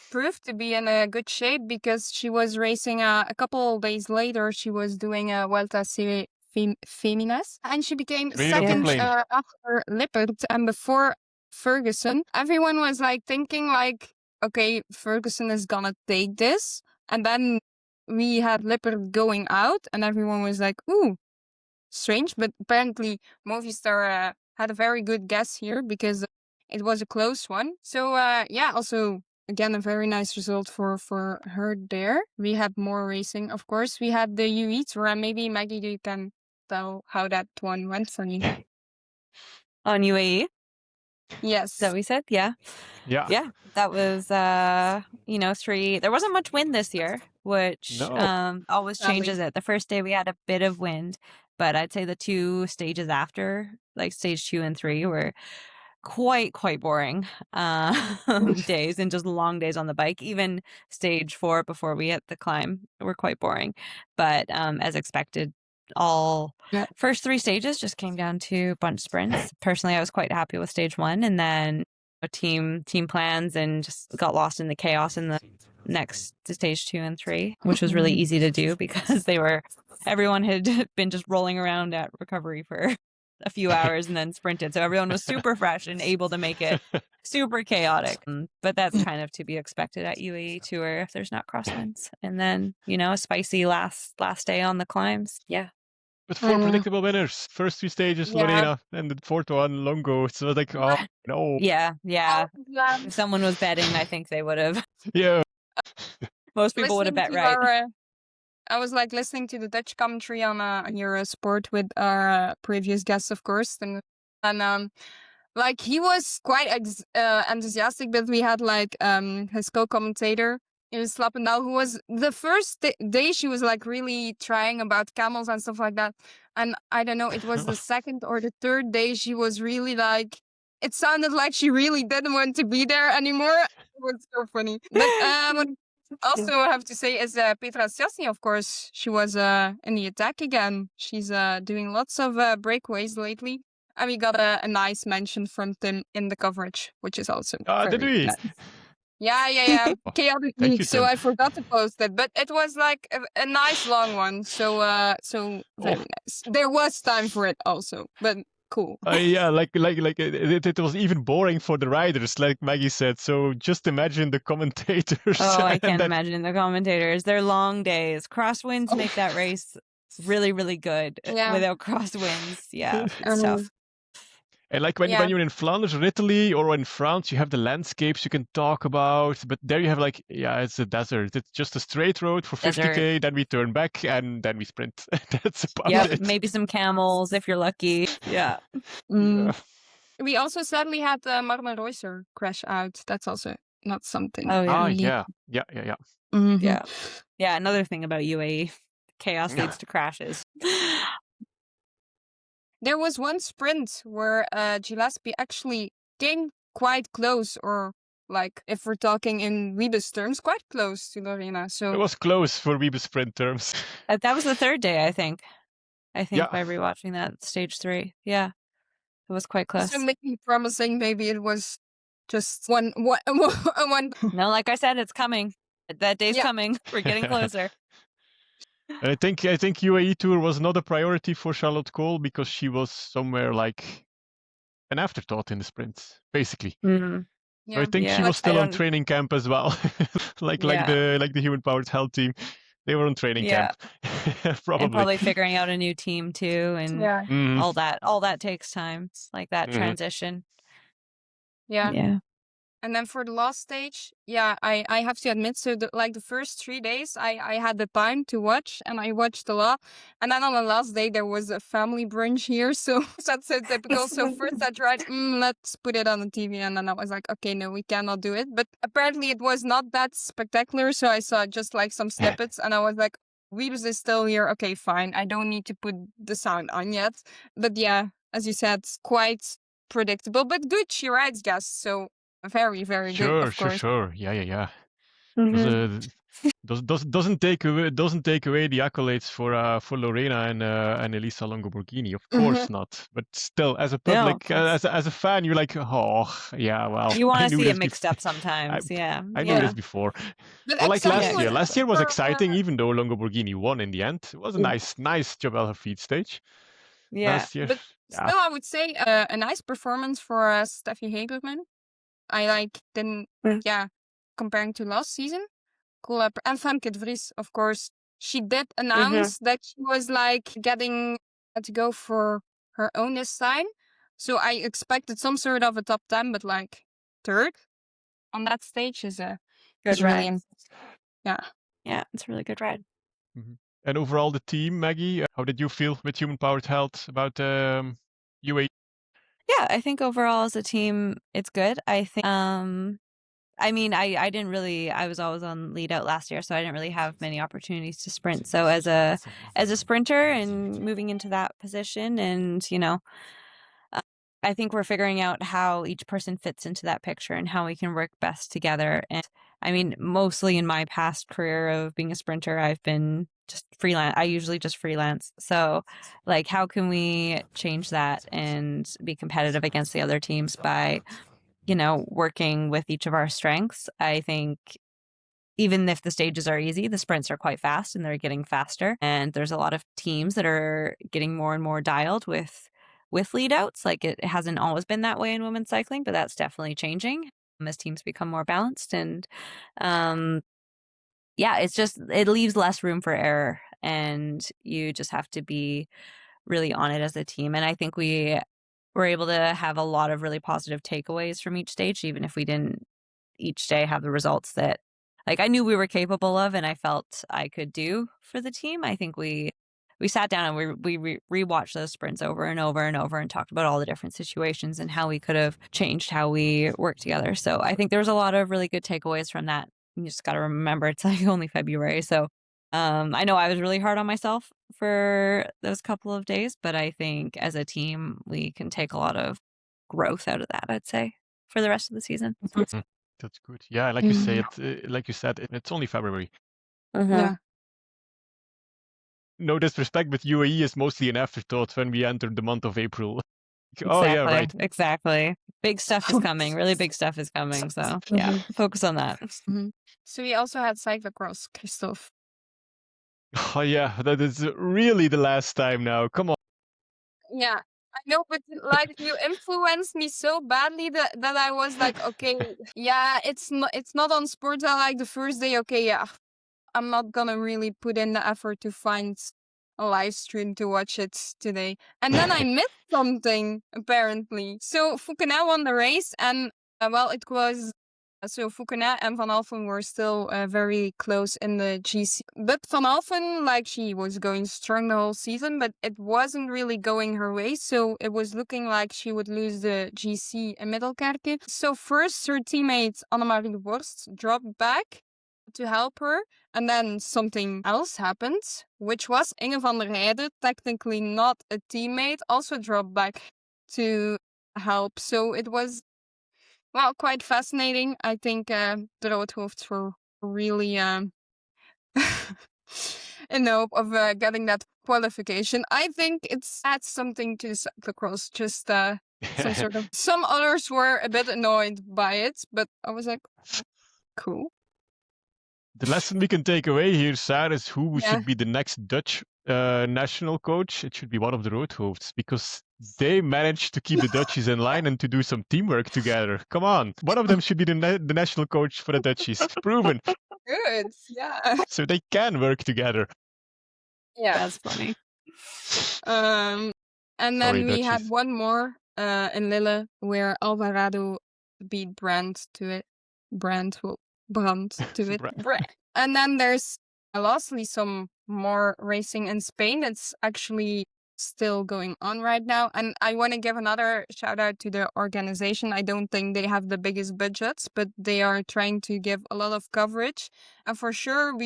proved to be in a good shape because she was racing a couple days later. She was doing a Vuelta Feminas, and she became Really don't second complain. after Lippert and before Ferguson. Everyone was like thinking like, okay, Ferguson is gonna take this, and then we had Lippert going out, and everyone was like, ooh, strange. But apparently Movistar had a very good guess here because it was a close one. So yeah, also again a very nice result for her there. We had more racing, of course. We had the UAE Tour, and maybe Maggie, you can tell how that one went for you. On UAE? Yes. Is that what we said? Yeah. Yeah. That was three. There wasn't much wind this year, which No. always changes it. The first day we had a bit of wind, but I'd say the 2 stages after, like stage 2 and 3, were quite boring days, and just long days on the bike. Even stage 4 before we hit the climb were quite boring, but as expected, all first 3 stages just came down to bunch sprints. Personally, I was quite happy with stage 1, and then team plans, and just got lost in the chaos in the next to stage 2 and 3, which was really easy to do because everyone had been just rolling around at recovery for a few hours and then sprinted. So everyone was super fresh and able to make it super chaotic. But that's kind of to be expected at UAE Tour if there's not crosswinds. And then, a spicy last day on the climbs. Yeah. But 4 predictable winners. First 3 stages, Lorena, and the 4th one, Longo. So like, oh no. Yeah. If someone was betting, I think they would have. Yeah. Most people would have bet right. I was like listening to the Dutch commentary on Eurosport with our previous guest, of course, and like he was quite enthusiastic, but we had like his co-commentator, Slappendal, who was the first day she was like really trying about camels and stuff like that, and I don't know, it was the second or the third day she was really like, it sounded like she really didn't want to be there anymore. It was so funny, but also I have to say is Petra Stjasny, of course. She was in the attack again. She's doing lots of breakaways lately. And we got a nice mention from Tim in the coverage, which is also did we? Nice. Yeah. Chaotic Thank week, you, so Tim. I forgot to post it. But it was like a nice long one. So very nice. There was time for it also, but cool. Yeah, like it was even boring for the riders, like Maggie said. So just imagine the commentators. Oh, I can't imagine the commentators. They're long days. Crosswinds make that race really, really good. Without crosswinds, yeah, it's tough. And like when Yeah. you're in Flanders or Italy or in France, you have the landscapes you can talk about. But there you have like, yeah, it's a desert. It's just a straight road for 50K. Then we turn back and then we sprint. That's about Yep, it. maybe some camels if you're lucky. Yeah. Yeah. We also sadly had the Marmaroiser crash out. That's also not something. Oh, yeah. Ah, really. yeah. Mhm. Yeah. Yeah, another thing about UAE, chaos leads to crashes. There was one sprint where Gillespie actually came quite close, or like if we're talking in Wiebes terms, quite close to Lorena. It So was close for Wiebes sprint terms. That was the third day, I think. Yeah. By rewatching that stage 3. Yeah. It was quite close. so making promising, maybe it was just one. No, like I said, it's coming. That day's Yeah. coming. We're getting closer. And I think UAE Tour was not a priority for Charlotte Cole because she was somewhere like an afterthought in the sprints, basically. Mhm. So I think she Yeah. was still on training camp as well, like the human powered health team. They were on training Yeah. camp, probably. And probably figuring out a new team too, and Yeah. Mhm. all that takes time, like that Mhm. transition. Yeah. Yeah. And then for the last stage, yeah, I have to admit, so the first 3 days, I had the time to watch, and I watched a lot. And then on the last day, there was a family brunch here, so that's so typical. So first I tried, let's put it on the TV, and then I was like, okay, no, we cannot do it. But apparently it was not that spectacular, so I saw just like some snippets, and I was like, Wiebes is still here, okay, fine, I don't need to put the sound on yet. But yeah, as you said, quite predictable, but good. She rides gas, so very, very good, of course. Sure. Yeah. Mhm. Doesn't take away the accolades for Lorena and Elisa Longoborghini, of course not. But still, as a public, as a fan, you're like, oh yeah, well, You want I to knew see this it mixed up sometimes. Yeah. I knew this before. But Or like exciting last year. was Last year was for, exciting, even though Longoborghini won in the end. It was a nice job at her feed stage. Yeah. Last year. But Yeah. still, I would say a nice performance for Steffi Hagerman. I like then, yeah, comparing to last season. Cool. And Femke de Vries, of course. She did announce that she was like getting to go for her own this time. So I expected some sort of a top 10, but like third on that stage is Good really ride. impressive. Yeah. Yeah, it's a really good ride. And overall, the team, Maggie, how did you feel with Human Powered Health about UAE? Yeah, I think overall as a team, it's good. I think, I mean, I didn't really, I was always on lead out last year, so I didn't really have many opportunities to sprint. So as a sprinter and moving into that position, and, I think we're figuring out how each person fits into that picture and how we can work best together. And I mean, mostly in my past career of being a sprinter, I've been just freelance. I usually just freelance. So, like, how can we change that and be competitive against the other teams by, working with each of our strengths? I think even if the stages are easy, the sprints are quite fast and they're getting faster. And there's a lot of teams that are getting more and more dialed with lead outs. Like, it hasn't always been that way in women's cycling, but that's definitely changing as teams become more balanced. And yeah, it leaves less room for error, and you just have to be really on it as a team. And I think we were able to have a lot of really positive takeaways from each stage, even if we didn't each day have the results that, like, I knew we were capable of and I felt I could do for the team. I think we sat down and we rewatched those sprints over and over and over and talked about all the different situations and how we could have changed how we work together. So I think there was a lot of really good takeaways from that. You just got to remember it's like only February. So I know I was really hard on myself for those couple of days, but I think as a team, we can take a lot of growth out of that, I'd say, for the rest of the season. That's good. Yeah, like you say, like you said, it's only February. Yeah. No disrespect, but UAE is mostly an afterthought when we enter the month of April. Exactly, oh yeah, right. Exactly. Big stuff is coming. Really big stuff is coming. So yeah, focus on that. So we also had cyclocross, Christophe. Oh yeah, that is really the last time now. Come on. Yeah, I know, but like you influenced me so badly that I was like, okay, yeah, it's not on Sporza like the first day. Okay, yeah, I'm not gonna really put in the effort to find a live stream to watch it today. And then I missed something, apparently. So Foucault won the race, and well, it was so Foucault and Van Alphen were still very close in the GC. But Van Alphen, like, she was going strong the whole season, but it wasn't really going her way. So it was looking like she would lose the GC in Middelkerke. So first, her teammate Annemarie Worst dropped back to help her. And then something else happened, which was Inge van der Heijden, technically not a teammate, also dropped back to help. So it was, well, quite fascinating. I think the Roodhoofds were really in the hope of getting that qualification. I think it's adds something to cyclocross, just some sort of... Some others were a bit annoyed by it, but I was like, cool. The lesson we can take away here, Sarah, is who Yeah. should be the next Dutch national coach. It should be one of the Roodhoofds, because they managed to keep the Dutchies in line and to do some teamwork together. Come on, one of them should be the national coach for the Dutchies. Proven. Good, yeah. So they can work together. Yeah. That's funny. And then Sorry, we had Dutchies. one more in Lille where Alvarado beat Brandt to it. Brandt to it. And then there's lastly some more racing in Spain. It's actually still going on right now. And I want to give another shout out to the organization. I don't think they have the biggest budgets, but they are trying to give a lot of coverage. And for sure,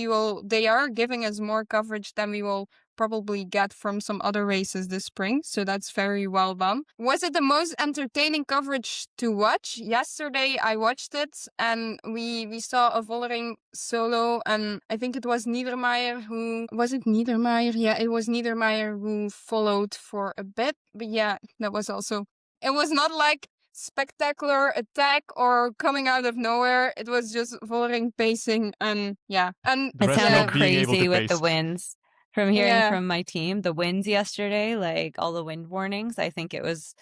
they are giving us more coverage than we will probably get from some other races this spring. So that's very well done. Was it the most entertaining coverage to watch? Yesterday I watched it, and we saw a Vollering solo, and I think it was Niedermayer who... Was it Niedermayer? Yeah, it was Niedermayer who followed for a bit. But yeah, that was also... It was not like spectacular attack or coming out of nowhere. It was just Vollering pacing, and yeah. And The It rest sounded not being able crazy to with the pace. winds. From hearing Yeah. from my team, the winds yesterday, like all the wind warnings, I think it was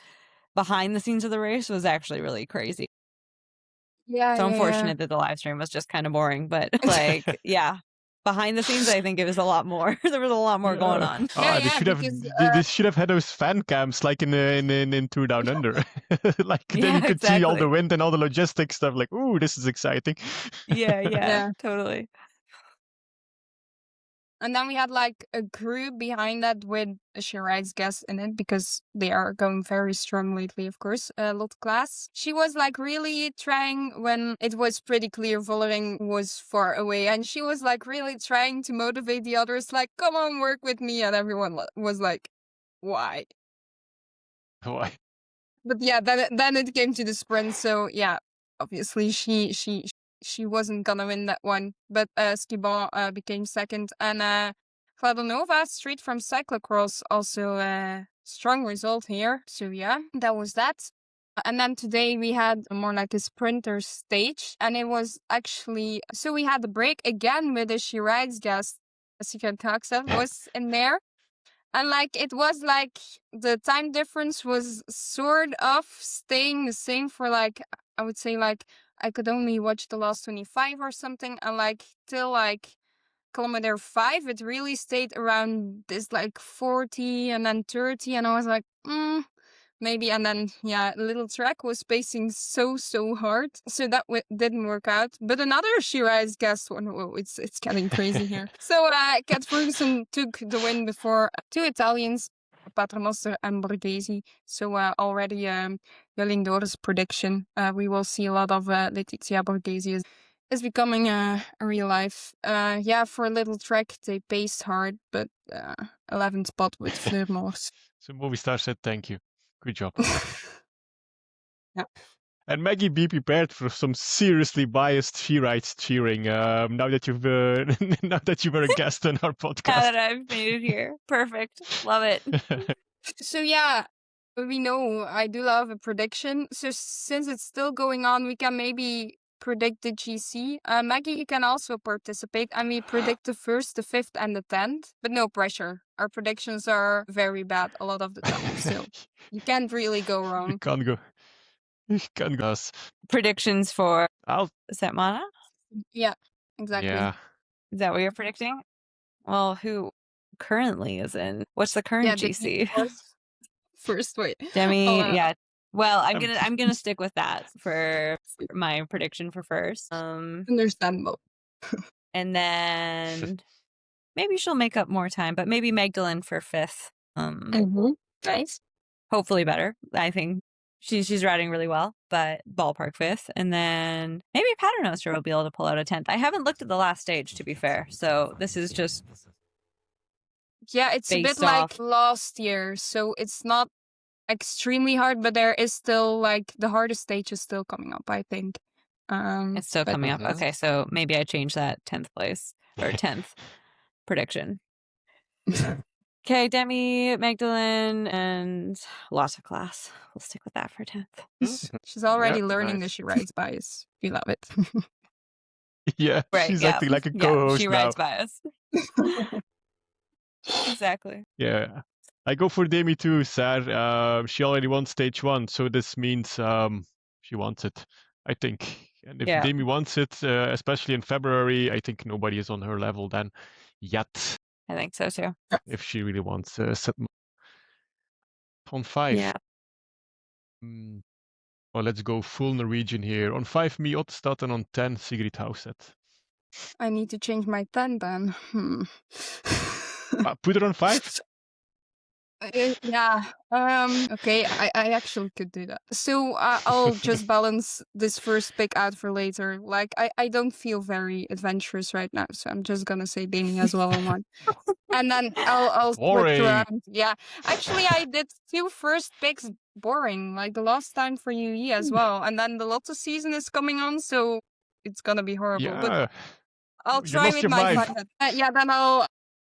behind the scenes of the race was actually really crazy. Yeah, So yeah, unfortunate that the live stream was just kind of boring, but like, yeah, behind the scenes, I think it was a lot more. There was a lot more going on. Yeah, They should have because, they should have had those fan cams like in Tour Down Under. Like then Yeah, you could see all the exactly. wind and all the logistics stuff. Like, ooh, this is exciting. Yeah, Yeah. totally. And then we had like a group behind that with a She Rides guest in it, because they are going very strong lately, of course. Lot Klaas. She was like really trying when it was pretty clear Vollering was far away, and she was like really trying to motivate the others, like, come on, work with me. And everyone was like, why? Why? But yeah, then it came to the sprint. So yeah, obviously she wasn't gonna win that one. But Skibon became second, and Gladanova, straight from cyclocross, also a strong result here. So yeah, that was that. And then today we had more like a sprinter stage, and it was actually... So we had the break again with the She Rides guest, Sigrid Hagsel was in there. And like, it was like the time difference was sort of staying the same for like, I would say like, I could only watch the last 25 or something. And like, till like kilometer 5, it really stayed around this like 40 and then 30. And I was like, maybe. And then, yeah, Little Track was pacing so hard. So that didn't work out. But another She Rides guest one, it's getting crazy here. So Kat Ferguson took the win before two Italians, Paternoster and Borghese. So already Jolien Doris' prediction. We will see a lot of Letizia Borghese is becoming a real life. Yeah, for a Little Track, they paced hard, but 11th spot with Fleur Morse. So Movistar said thank you. Good job. Yeah. And Maggie, be prepared for some seriously biased She Rides cheering. Now that you've now that you were a guest on our podcast. Now that I've made it here, perfect, love it. So yeah, we know I do love a prediction. So since it's still going on, we can maybe predict the GC. Maggie, you can also participate, and we predict the 1st, the 5th, and the 10th. But no pressure. Our predictions are very bad a lot of the time, so you can't really go You wrong. can't go. You can't go. Predictions for I'll. Setmana? Yeah, exactly. Yeah. Is that what you're predicting? Well, who? currently is in. What's the current GC? First, wait. Demi, Oh, yeah. Well, I'm I'm- gonna stick with that for my prediction for first. Understandable. And then maybe she'll make up more time, but maybe Magdalene for fifth. Nice. Hopefully better. I think she's riding really well, but ballpark fifth. And then maybe Paternoster will be able to pull out a 10th. I haven't looked at the last stage, to be fair. So this is just Yeah, it's a bit based like off. last year, so it's not extremely hard, but there is still like the hardest stage is still coming up, I think. It's still but- coming up. Mhm. Okay, so maybe I change that 10th place or 10th prediction. Okay, Demi, Magdalene, and lots of class. We'll stick with that for 10th. She's already Yeah, learning nice. that she rides bias. We love it. Yeah, Right, she's yeah. acting like a Yeah, co-host she now. rides bias. Exactly. Yeah, I go for Demi too, Sar. She already won stage 1, so this means she wants it, I think. And if Yeah. Demi wants it, especially in February, I think nobody is on her level then yet. I think so too. If she really wants set on 5. Yeah. Well, let's go full Norwegian here. On 5, Me Ottestad, and on 10, Sigrid Hauset. I need to change my 10 then. Put it on 5? Yeah. Okay, I actually could do that. So I'll just balance this first pick out for later. Like I don't feel very adventurous right now, so I'm just gonna say Demi as well on one. And then I'll switch Boring. around. Yeah. Actually I did 2 first picks boring, like the last time for UAE as well. And then the Lotto season is coming on, so it's gonna be horrible. But Yeah, I'll you try lost with your my mind. 5. Yeah, then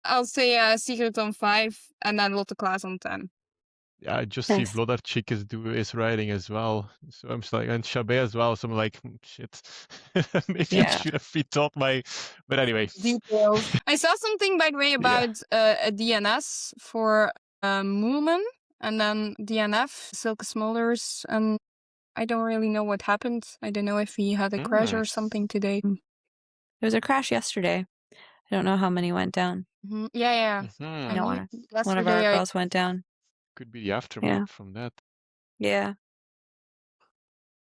I'll say Secret on 5 and then Lotte Class on 10. Yeah, I just see Nice. Vlodarczyk is riding as well. So I'm just like, and Chabet as well. So I'm like, shit. Maybe I Yeah. should have rethought my. But anyway. Details. I saw something, by the way, about a DNS for Moolman and then DNF, Silke Smolders. And I don't really know what happened. I don't know if he had a crash or something today. There was a crash yesterday. I don't know how many went down. Yeah. Mhm. I No, knew one of our yesterday girls went down. Could be the aftermath from that. Yeah.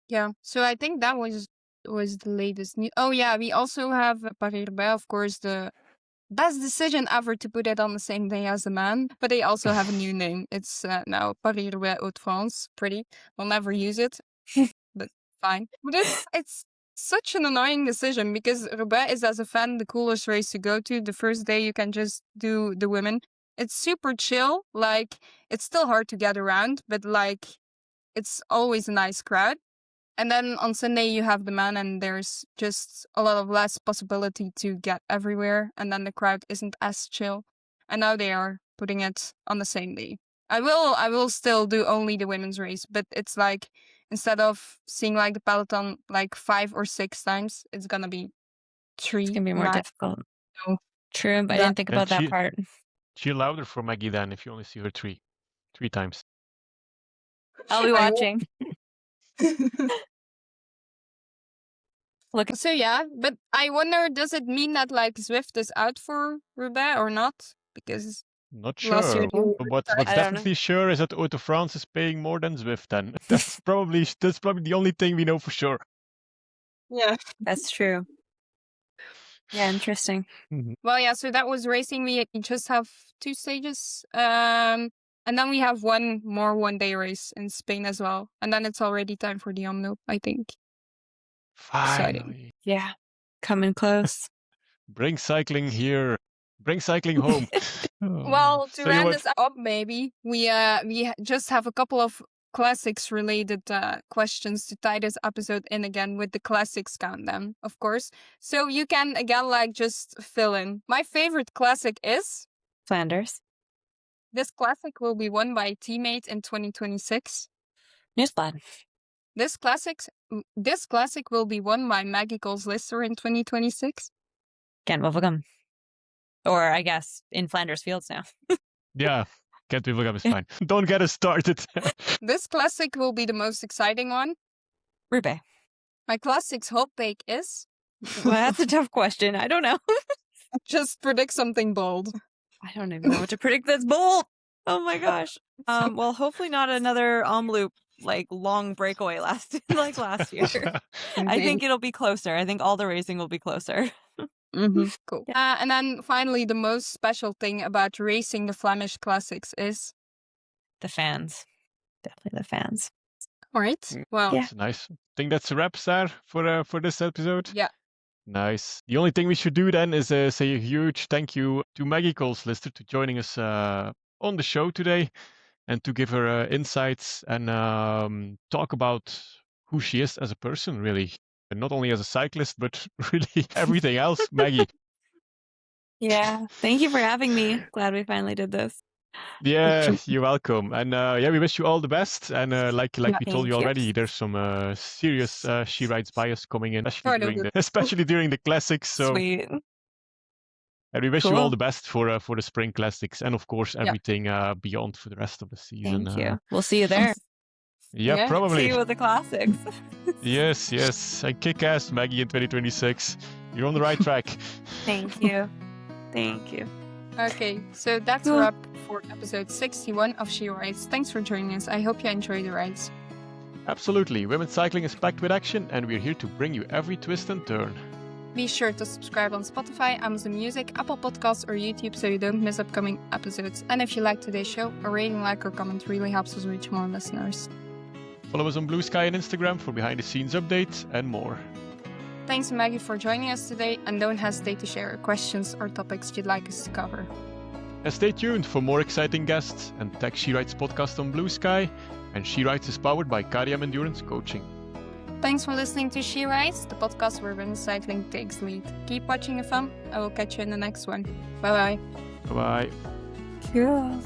Yeah, so I think that was the latest news. Oh yeah, we also have Paris-Roubaix, of course, the best decision ever to put it on the same day as the man. But they also have a new name. It's now Paris-Roubaix Hauts-de-France. Pretty. We'll never use it, but fine. But it's such an annoying decision because Roubaix is, as a fan, the coolest race to go to. The first day you can just do the women. It's super chill. Like, it's still hard to get around, but like, it's always a nice crowd. And then on Sunday you have the man, and there's just a lot of less possibility to get everywhere, and then the crowd isn't as chill. And now they are putting it on the same day. I will still do only the women's race, but it's like instead of seeing like the peloton like 5 or 6 times, it's gonna be 3. It's gonna be more max. difficult. So True, but I that- didn't think about that part. Cheer louder for Maggie then if you only see her 3 times. I'll be I will- watching. Look, So yeah, but I wonder, does it mean that like Zwift is out for Roubaix or not? Because Not last year sure. they But what's I don't know. definitely sure is that Eau de France is paying more than Zwift then. That's probably the only thing we know for sure. yeah. that's true. Yeah, interesting. Well, yeah, so that was racing. We just have 2 stages. And then we have one more one-day race in Spain as well. And then it's already time for the Omloop, I think. Finally. Yeah, coming close. Bring cycling here. Bring cycling home. Well, to So you round want- this up, maybe, we just have a couple of classics-related questions to tie this episode in again with the classics countdown, of course. So you can, again, like, just fill in. My favorite classic is... Flanders. This classic will be won by a teammate in 2026. Newsblad. This classic will be won by Maggie Coles-Lyster in 2026. Gent Wevelgem. Or I guess in Flanders Fields now. Yeah, Get People is fine. Don't get us started. This classic will be the most exciting one. Roubaix. My classic's hot take is... Well, that's a tough question. I don't know. Just predict something bold. I don't even know what to predict. That's bold. Oh my gosh. Well, hopefully not another loop like long breakaway last year. I think it'll be closer. I think all the racing will be closer. Cool. And then finally, the most special thing about racing the Flemish Classics is the fans. Definitely the fans. All right. Well, That's nice. I think that's a wrap, Sarah, for this episode. Yeah. Nice. The only thing we should do then is say a huge thank you to Maggie Coles-Lyster to joining us on the show today and to give her insights and talk about who she is as a person, really. And not only as a cyclist, but really everything else, Maggie. Yeah. Thank you for having me. Glad we finally did this. Yeah, you're welcome. And we wish you all the best. And like we told you already, there's some serious She Rides bias coming in, especially during the classics. So, Sweet. and we wish you all the best for the spring classics, and of course everything beyond for the rest of the season. Thank you. We'll see you there. Yeah, probably. See you with the classics. Yes. And kick ass, Maggie, in 2026. You're on the right track. Thank you. Thank you. Okay, so that's a wrap for episode 61 of She Rides. Thanks for joining us. I hope you enjoyed the rides. Absolutely. Women's cycling is packed with action, and we're here to bring you every twist and turn. Be sure to subscribe on Spotify, Amazon Music, Apple Podcasts, or YouTube so you don't miss upcoming episodes. And if you like today's show, a rating, like, or comment really helps us reach more listeners. Follow us on Blue Sky and Instagram for behind-the-scenes updates and more. Thanks, Maggie, for joining us today, and don't hesitate to share your questions or topics you'd like us to cover. And stay tuned for more exciting guests and Tech She Rides podcast on Blue Sky. And She Rides is powered by Kariam Endurance Coaching. Thanks for listening to She Rides, the podcast where women's cycling takes lead. Keep watching the fun. I will catch you in the next one. Bye-bye. Bye-bye. Cool.